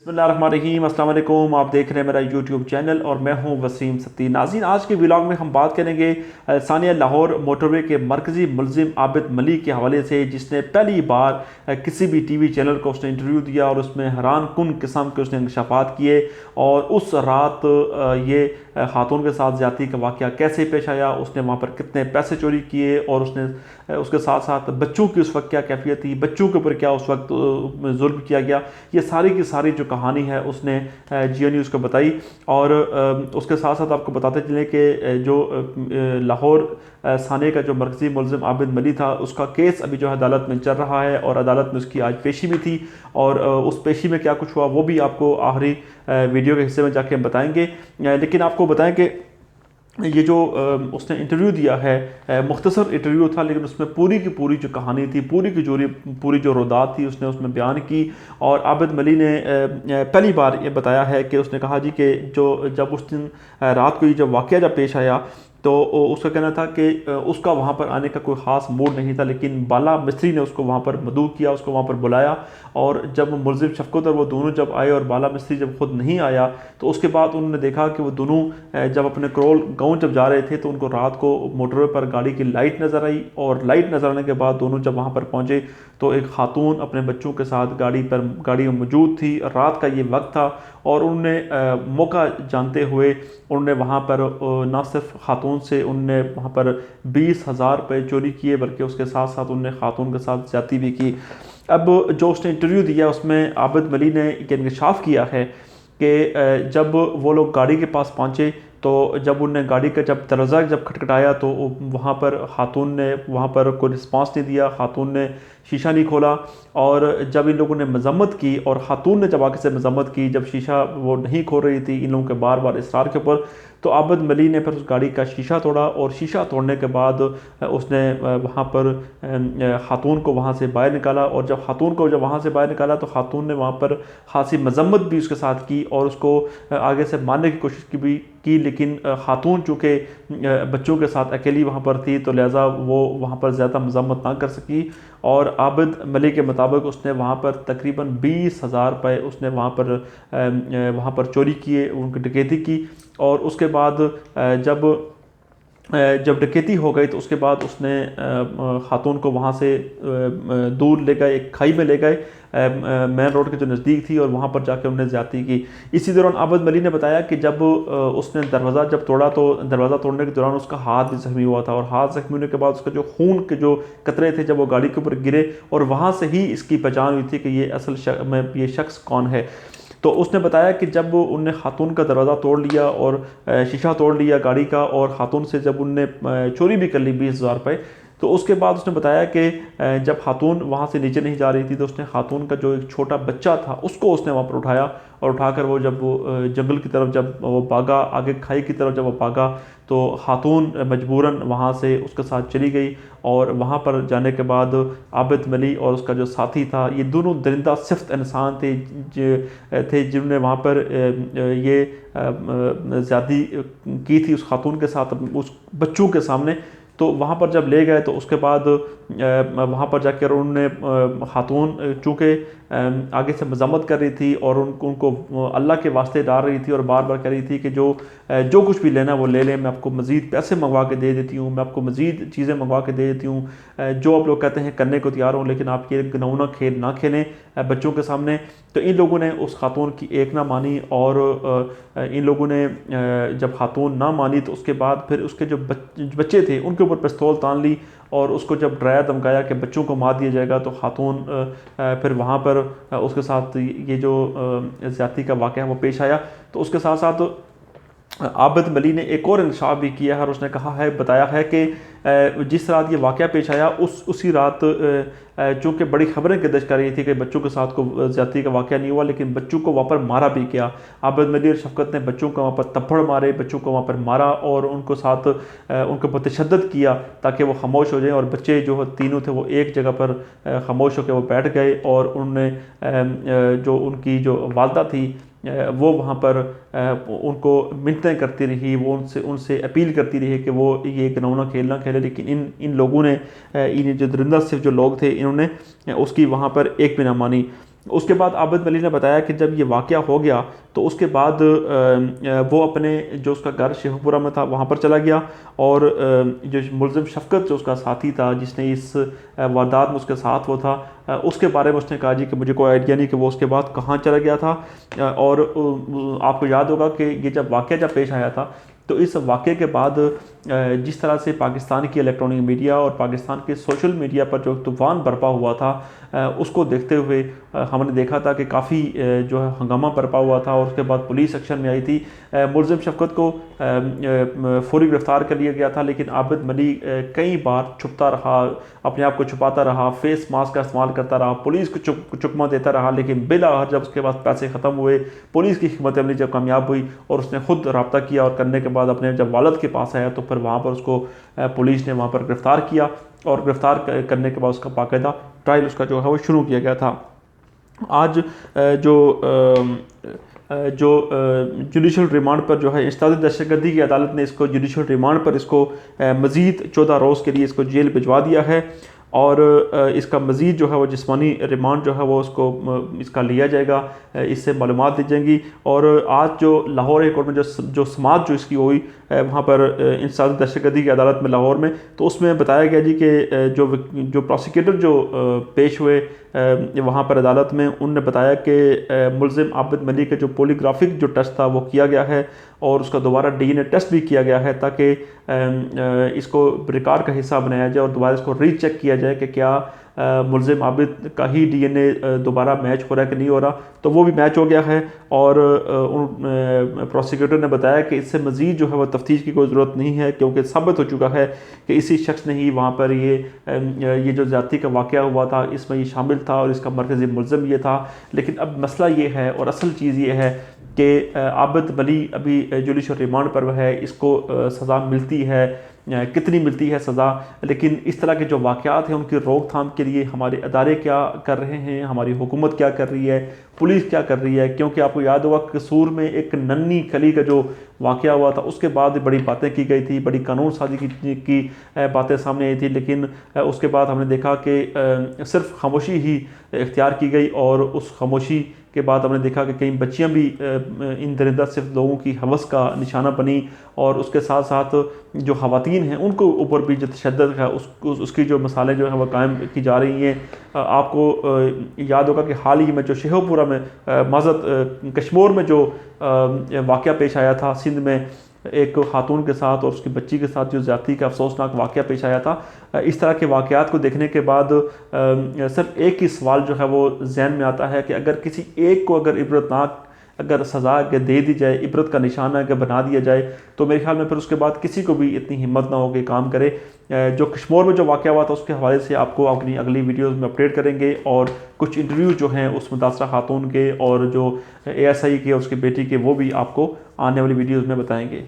بسم اللہ الرحمن الرحیم، السلام علیکم۔ آپ دیکھ رہے ہیں میرا یوٹیوب چینل اور میں ہوں وسیم ستی۔ ناظرین، آج کے ولاگ میں ہم بات کریں گے ثانیہ لاہور موٹر وے کے مرکزی ملزم عابد ملی کے حوالے سے، جس نے پہلی بار کسی بھی ٹی وی چینل کو اس نے انٹرویو دیا اور اس میں حیران کن قسم کے اس نے انکشافات کیے، اور اس رات یہ خاتون کے ساتھ زیادتی کا واقعہ کیسے پیش آیا، اس نے وہاں پر کتنے پیسے چوری کیے، اور اس نے اس کے ساتھ ساتھ بچوں کی اس وقت کیا کیفیت تھی، بچوں کے اوپر کیا اس وقت ظلم کیا گیا، یہ ساری کی ساری جو کہانی ہے اس نے جیو نیوز کو بتائی۔ اور اس کے ساتھ ساتھ آپ کو بتاتے چلیں کہ جو لاہور ثانیہ کا جو مرکزی ملزم عابد ملی تھا، اس کا کیس ابھی جو ہے عدالت میں چل رہا ہے، اور عدالت میں اس کی آج پیشی بھی تھی، اور اس پیشی میں کیا کچھ ہوا وہ بھی آپ کو آخری ویڈیو کے حصے میں جا کے ہم بتائیں گے۔ لیکن آپ کو بتائیں کہ یہ جو اس نے انٹرویو دیا ہے، مختصر انٹرویو تھا، لیکن اس میں پوری کی پوری جو کہانی تھی، پوری جو رودات تھی اس نے اس میں بیان کی۔ اور عابد ملی نے پہلی بار یہ بتایا ہے کہ اس نے کہا جی کہ جب اس دن رات کو یہ جب واقعہ جب پیش آیا تو اس کا کہنا تھا کہ اس کا وہاں پر آنے کا کوئی خاص موڈ نہیں تھا، لیکن بالا مستری نے اس کو وہاں پر مدعو کیا، اس کو وہاں پر بلایا، اور جب ملزم شفقت اور وہ دونوں جب آئے اور بالا مستری جب خود نہیں آیا تو اس کے بعد انہوں نے دیکھا کہ وہ دونوں جب اپنے کرول گاؤں جب جا رہے تھے تو ان کو رات کو موٹر وے پر گاڑی کی لائٹ نظر آئی، اور لائٹ نظر آنے کے بعد دونوں جب وہاں پر پہنچے تو ایک خاتون اپنے بچوں کے ساتھ گاڑی میں موجود تھی، رات کا یہ وقت تھا، اور انہوں نے موقع جانتے ہوئے انہوں نے وہاں پر نہ صرف خاتون سے انہوں نے وہاں پر 20,000 روپے چوری کیے، بلکہ اس کے ساتھ ساتھ انہوں نے خاتون کے ساتھ زیادتی بھی کی۔ اب جو اس نے انٹرویو دیا اس میں عابد ملی نے یہ انکشاف کیا ہے کہ جب وہ لوگ گاڑی کے پاس پہنچے تو جب انہوں نے گاڑی کا جب دروازہ جب کھٹکھٹایا تو وہاں پر خاتون نے وہاں پر کوئی رسپانس نہیں دیا، خاتون نے شیشہ نہیں کھولا، اور جب ان لوگوں نے مذمت کی اور خاتون نے جب آگے سے مذمت کی، جب شیشہ وہ نہیں کھول رہی تھی ان لوگوں کے بار بار اصرار کے اوپر، تو عابد ملی نے پھر اس گاڑی کا شیشہ توڑا، اور شیشہ توڑنے کے بعد اس نے وہاں پر خاتون کو وہاں سے باہر نکالا، اور جب خاتون کو جب وہاں سے باہر نکالا تو خاتون نے وہاں پر خاصی مذمت بھی اس کے ساتھ کی، اور اس کو آگے سے مارنے کی کوشش کی، لیکن خاتون چونکہ بچوں کے ساتھ اکیلی وہاں پر تھی تو لہٰذا وہ وہاں پر زیادہ مذمت نہ کر سکی، اور عابد ملی کے مطابق اس نے وہاں پر تقریباً 20,000 روپے اس نے وہاں پر چوری کیے، ان کی ڈکیتی کی، اور اس کے بعد جب ڈکیتی ہو گئی تو اس کے بعد اس نے خاتون کو وہاں سے دور لے گئے، ایک کھائی میں لے گئے مین روڈ کے جو نزدیک تھی، اور وہاں پر جا کے انہوں نے زیادتی کی۔ اسی دوران عابد ملی نے بتایا کہ جب اس نے دروازہ جب توڑا تو دروازہ توڑنے کے دوران اس کا ہاتھ بھی زخمی ہوا تھا، اور ہاتھ زخمی ہونے کے بعد اس کا جو خون کے جو قطرے تھے جب وہ گاڑی کے اوپر گرے، اور وہاں سے ہی اس کی پہچان ہوئی تھی کہ یہ شخص کون ہے۔ تو اس نے بتایا کہ جب انہوں نے خاتون کا دروازہ توڑ لیا اور شیشہ توڑ لیا گاڑی کا، اور خاتون سے جب انہوں نے چوری بھی کر لی 20,000 روپے، تو اس کے بعد اس نے بتایا کہ جب خاتون وہاں سے نیچے نہیں جا رہی تھی تو اس نے خاتون کا جو ایک چھوٹا بچہ تھا اس کو اس نے وہاں پر اٹھایا، اور اٹھا کر وہ جب وہ جنگل کی طرف جب وہ بھاگا، آگے کھائی کی طرف جب وہ بھاگا تو خاتون مجبوراً وہاں سے اس کے ساتھ چلی گئی، اور وہاں پر جانے کے بعد عابد ملی اور اس کا جو ساتھی تھا، یہ دونوں درندہ صفت انسان تھے جنہوں نے وہاں پر یہ زیادتی کی تھی اس خاتون کے ساتھ اس بچوں کے سامنے۔ تو وہاں پر جب لے گئے تو اس کے بعد وہاں پر جا کر انہوں نے خاتون چونکہ آگے سے مذمت کر رہی تھی اور ان کو اللہ کے واسطے ڈال رہی تھی، اور بار بار کہہ رہی تھی کہ جو کچھ بھی لینا وہ لے لیں، میں آپ کو مزید پیسے منگوا کے دے دیتی ہوں، میں آپ کو مزید چیزیں منگوا کے دے دیتی ہوں، جو آپ لوگ کہتے ہیں کرنے کو تیار ہوں، لیکن آپ یہ گناؤنا کھیل نہ کھیلیں بچوں کے سامنے۔ تو ان لوگوں نے اس خاتون کی ایک نہ مانی، اور ان لوگوں نے جب خاتون نہ مانی تو اس کے بعد پھر اس کے جو بچے تھے ان کے اوپر پستول تان لی، اور اس کو جب ڈرایا دھمکایا کہ بچوں کو مار دیا جائے گا، تو خاتون پھر وہاں پر اس کے ساتھ یہ جو زیادتی کا واقعہ ہے وہ پیش آیا۔ تو اس کے ساتھ ساتھ عابد ملی نے ایک اور انکشاف بھی کیا ہے، اور اس نے بتایا ہے کہ جس رات یہ واقعہ پیش آیا اسی رات چونکہ بڑی خبریں گردش کر رہی تھی کہ بچوں کے ساتھ کو زیادتی کا واقعہ نہیں ہوا، لیکن بچوں کو وہاں پر مارا بھی کیا۔ عابد ملی اور شفقت نے بچوں کو وہاں پر تھپڑ مارے، بچوں کو وہاں پر مارا، اور ان کو ساتھ ان کے اوپر تشدد کیا تاکہ وہ خاموش ہو جائیں، اور بچے جو تینوں تھے وہ ایک جگہ پر خاموش ہو کے وہ بیٹھ گئے، اور انہوں نے جو ان کی جو والدہ تھی وہ وہاں پر ان کو منتیں کرتی رہی، وہ ان سے اپیل کرتی رہی کہ وہ یہ گناؤنا کھیل نہ کھیلے، لیکن ان لوگوں نے ان جو درندہ صرف جو لوگ تھے انہوں نے اس کی وہاں پر ایک بھی نہ مانی۔ اس کے بعد عابد ملی نے بتایا کہ جب یہ واقعہ ہو گیا تو اس کے بعد وہ اپنے جو اس کا گھر شیخو پورہ میں تھا وہاں پر چلا گیا، اور جو ملزم شفقت جو اس کا ساتھی تھا جس نے اس واردات میں اس کے ساتھ وہ تھا، اس کے بارے میں اس نے کہا جی کہ مجھے کوئی آئیڈیا نہیں کہ وہ اس کے بعد کہاں چلا گیا تھا۔ اور آپ کو یاد ہوگا کہ یہ جب واقعہ پیش آیا تھا تو اس واقعے کے بعد جس طرح سے پاکستان کی الیکٹرانک میڈیا اور پاکستان کے سوشل میڈیا پر جو طوفان برپا ہوا تھا، اس کو دیکھتے ہوئے ہم نے دیکھا تھا کہ کافی جو ہے ہنگامہ برپا ہوا تھا، اور اس کے بعد پولیس ایکشن میں آئی تھی۔ ملزم شفقت کو فوری گرفتار کر لیا گیا تھا، لیکن عابد ملی کئی بار چھپتا رہا، اپنے آپ کو چھپاتا رہا، فیس ماسک کا استعمال کرتا رہا، پولیس کو چکمہ دیتا رہا، لیکن بالآخر جب اس کے پاس پیسے ختم ہوئے، پولیس کی حکمت عملی جب کامیاب ہوئی اور اس نے خود رابطہ کیا اور کرنے کے بعد اپنے جب والد کے پاس آیا تو پھر وہاں پر اس کو پولیس نے وہاں پر گرفتار کیا، اور گرفتار کرنے کے بعد اس کا باقاعدہ ٹرائل اس کا جو ہے وہ شروع کیا گیا تھا۔ آج جو جوڈیشل ریمانڈ پر جو ہے انسداد دہشت گردی کی عدالت نے اس کو جوڈیشل ریمانڈ پر اس کو مزید 14 روز کے لیے اس کو جیل بھجوا دیا ہے، اور اس کا مزید جو ہے وہ جسمانی ریمانڈ جو ہے وہ اس کا لیا جائے گا، اس سے معلومات دی جائیں گی۔ اور آج جو لاہور ہائی کورٹ میں جو سماعت جو اس کی ہوئی وہاں پر انسداد دہشت گردی کی عدالت میں لاہور میں، تو اس میں بتایا گیا جی کہ جو پروسیکیوٹر جو پیش ہوئے وہاں پر عدالت میں، ان نے بتایا کہ ملزم عابد ملی کے جو پولیگرافک جو ٹیسٹ تھا وہ کیا گیا ہے، اور اس کا دوبارہ ڈی این اے ٹیسٹ بھی کیا گیا ہے تاکہ اس کو ریکارڈ کا حصہ بنایا جائے اور دوبارہ اس کو ری چیک کیا جائے کہ کیا ملزم عابد کا ہی ڈی این اے دوبارہ میچ ہو رہا ہے کہ نہیں ہو رہا، تو وہ بھی میچ ہو گیا ہے۔ اور پروسیکیوٹر نے بتایا کہ اس سے مزید جو ہے وہ تفتیش کی کوئی ضرورت نہیں ہے، کیونکہ ثابت ہو چکا ہے کہ اسی شخص نے ہی وہاں پر یہ جو زیادتی کا واقعہ ہوا تھا اس میں یہ شامل تھا، اور اس کا مرکزی ملزم یہ تھا۔ لیکن اب مسئلہ یہ ہے اور اصل چیز یہ ہے کہ عابد ملی ابھی جوڈیشل ریمانڈ پر ہے، اس کو سزا ملتی ہے، کتنی ملتی ہے سزا، لیکن اس طرح کے جو واقعات ہیں ان کی روک تھام کے لیے ہمارے ادارے کیا کر رہے ہیں، ہماری حکومت کیا کر رہی ہے، پولیس کیا کر رہی ہے؟ کیونکہ آپ کو یاد ہوگا قصور میں ایک ننھی کلی کا جو واقعہ ہوا تھا اس کے بعد بڑی باتیں کی گئی تھی، بڑی قانون سازی کی باتیں سامنے آئی تھی، لیکن اس کے بعد ہم نے دیکھا کہ صرف خاموشی ہی اختیار کی گئی، اور اس خاموشی کے بعد ہم نے دیکھا کہ کئی بچیاں بھی ان درندہ صرف لوگوں کی ہوس کا نشانہ بنی، اور اس کے ساتھ ساتھ جو خواتین ہیں ان کو اوپر بھی جو تشدد ہے اس کی جو مثالیں جو ہیں وہ قائم کی جا رہی ہیں۔ آپ کو یاد ہوگا کہ حال ہی میں جو شیخو پورہ میں کشمور میں جو واقعہ پیش آیا تھا، سندھ میں ایک خاتون کے ساتھ اور اس کی بچی کے ساتھ جو زیادتی کا افسوسناک واقعہ پیش آیا تھا، اس طرح کے واقعات کو دیکھنے کے بعد صرف ایک ہی سوال جو ہے وہ ذہن میں آتا ہے کہ اگر کسی ایک کو اگر عبرتناک اگر سزا دے دی جائے، عبرت کا نشانہ اگر بنا دیا جائے، تو میرے خیال میں پھر اس کے بعد کسی کو بھی اتنی ہمت نہ ہو کہ کام کرے۔ جو کشمور میں جو واقعہ ہوا تھا اس کے حوالے سے آپ کو اپنی اگلی ویڈیوز میں اپڈیٹ کریں گے، اور کچھ انٹرویوز جو ہیں اس متاثرہ خاتون کے اور جو ASI کے اس کی بیٹی کے، وہ بھی آپ کو آنے والی ویڈیوز میں بتائیں گے۔